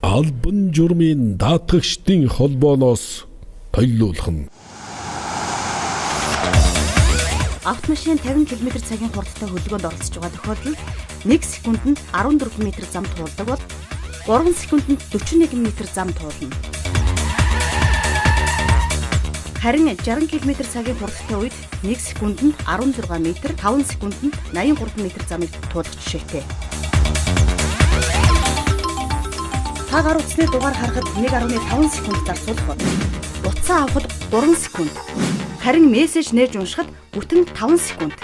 албан журмын даатгагчдын холбооноос тойлуулах нь. Автомашин 50 км/цагийн хурдтай хөлгөөнд оролцож байгаа тохиолдолд 1 секундэд 14 м зам туулдаг бол 3 секундэд 41 м зам туулна. Харин 60 км/цагийн хурдтай үед 1 секундэд 16 м, 5 секундэд 83 м замыг туулах жишээтэй. Та гар утасны дугаар харахад 1.5 секундаар суулгах болно. Утсаа авахд 3 секунд. Харин мессеж нээж уншихад бүтэн 5 секунд.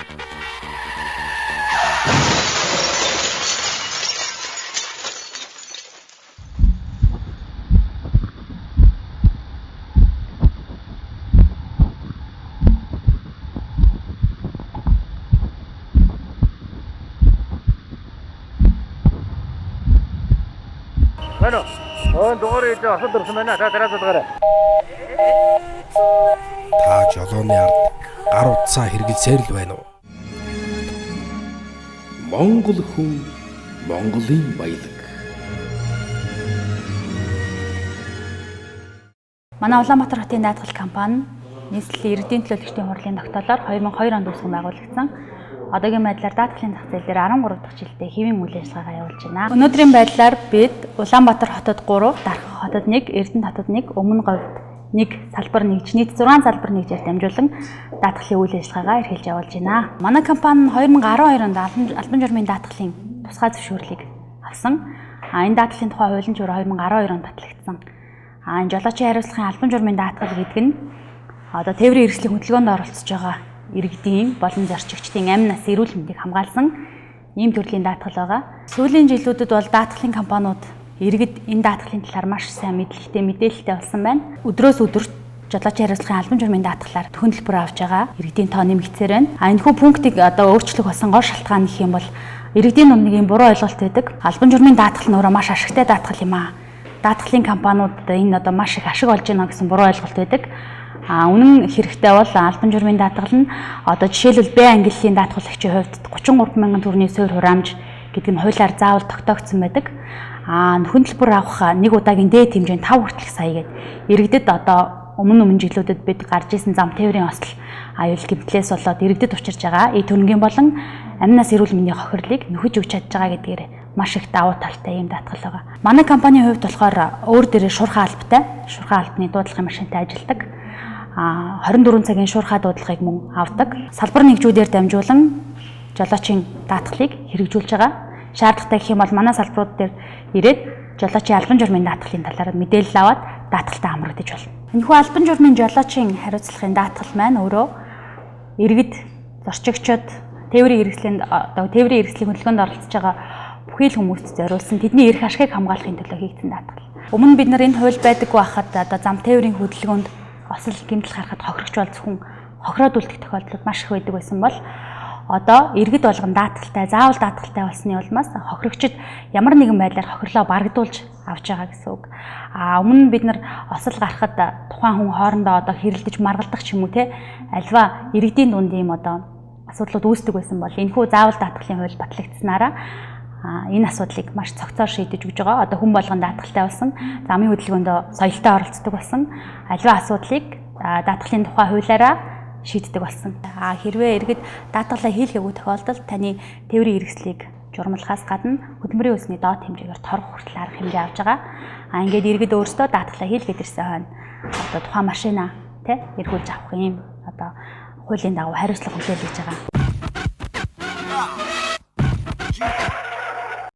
Bueno, дугаар хийж асууд ирсэн байна. Та дараа дугаараа. Та жолооны ард гар утсаа хэрэглэсээр л байна уу? Монгол хүн Монголын баялаг. Манай Улаанбаатар хотын даатгал компани нийслэлийн иргэдийн төлөөлөгчдийн хурлын тогтоолоор 2002 онд үүсгэн байгуулагдсан. Одоогийн байдлаар даатгалын зах зээл дээр 13 дахь жилдээ хэвийн үйл ажиллагаа явуулж байна. Өнөөдрийн байдлаар бид Улаанбаатар хотод 3, Дархан хотод 1, Эрдэнэт хотод 1, Өмнө говьд 1 салбар нэгж нийт 6 салбар нэгжээр дамжуулан даатгалын үйл ажиллагаагаа эрхэлж явуулж байна. Манай компани 2012 онд албан журмын даатгалын тусгай зөвшөөрлийг авсан. Энэ даатгалын тухай хуулийн журам 2012 онд батлагдсан. Энэ жолоочийн хариуцлагын албан журмын даатгал гэдэг нь одоо тээврийн хэрэгслийн хөдөлгөөнд оролцож байгаа иргэдийн болон зорчигчдын амь нас эрүүл мэндийг хамгаалсан ийм төрлийн даатгал байгаа. Сүүлийн жилүүдэд бол даатгалын компаниуд иргэд энэ даатгалын талаар маш сайн мэдлэгтэй мэдээлэлтэй болсон байна. Өдрөөс өдөрт жолоочийн хариуцлагын албан журмын даатгалаар төлбөр авч байгаа иргэдийн тоо нэмэгдсээр байна. Энэхүү пунктыг одоо өөрчлөх болсон гол шалтгаан гэх юм бол иргэдийн дунд нэг юм буруу ойлголт байдаг. Албан журмын даатгал нь өөрөө маш ашигтай даатгал юм аа. Даатгалын компаниуд энэ одоо маш их ашиг олж байна гэсэн буруу ойлголт байдаг. Үнэн хэрэгтээ бол албан журмын даатгал нь одоо жишээлбэл Б ангиллын даатгалагчийн хувьд 33 мянган төгрөгийн суурь хураамж гэдэг нь хуулиар заавал тогтоогдсон байдаг. Хөдөлбөр авах нэг удаагийн дээд хэмжээ нь 5 хүртэлх сая гэдэг. Иргэдэд одоо өмнө жилүүдэд бид гарч исэн зам тээврийн осол аюул гэмтлээс болоод иргэдэд учирж байгаа төрөнгийн болон амь нас эрүүл мэндийн хохирлыг нөхөж өгч чадж байгаа гэдгээр маш их давуу талтай юм даатгал байгаа. Манай компанийн хувьд болохоор өөр дээрээ шуурхай албатай, шуурхай албаны дуудлагын машинтай ажилладаг. 24 цагийн шуурхай дуудлагыг мөн авдаг. Салбар нэгжүүдээр дамжуулан жолоочийн даатгалыг хэрэгжүүлж байгаа. Шаардлагатай гэх юм бол манай салбарууд дээр ирээд жолоочийн албан журмын даатгалын талаар мэдээлэл аваад даатгалтай хамрагдаж болно. Энэхүү албан журмын жолоочийн хариуцлагын даатгал маань өөрөө иргэд, зорчигчид, тээврийн хэрэгслийн хөдөлгөөнд оролцож байгаа бүхий л хүмүүст зориулсан тэдний эрх ашигыг хамгаалахын төлөө хийгдсэн даатгал. Өмнө бид нар энэ хууль байдаггүй байхад одоо зам тээврийн хөдөлгөөнд осол гэмтэл гарахад хохирогч бол зөвхөн хохироод үлдэх тохиолдлууд маш их байдаг байсан бол одоо иргэд болгон даатгалтай, заавал даатгалтай болсны улмаас хохирогчид ямар нэгэн байдлаар хохирлоо барагдуулж авч байгаа гэсэн үг. Өмнө бид нар осол гарахад тухайн хүн хоорондоо одоо хэрэлдэж маргалдах ч юм уу те альва иргэдийн дунд ийм одоо асуудлууд үүсдэг байсан бол энэхүү заавал даатгалын хууль батлагдсанараа энэ асуудлыг маш цогцоор шийдэж өгж байгаа. Одоо хүн болгон даатгалтай болсон, замын хөдөлгөөнд соёлтой оролцдог болсон, аливаа асуудлыг даатгалын тухай хуулиараа шийддэг болсон. Хэрвээ иргэд даатгалаа хийлгээгүй тохиолдолд таны тээврийн хэрэгслийг журмалахаас гадна хөдөлмөрийн үлсний доод хэмжээгээр торгох хүртэл арга хэмжээ авч байгаа. Ингээд иргэд өөрсдөө даатгалаа хийлгээд ирсэн хойно одоо тухайн машина эргүүлж авах юм одоо хуулийн дагуу хариуцлага хүлээл хийж байгаа.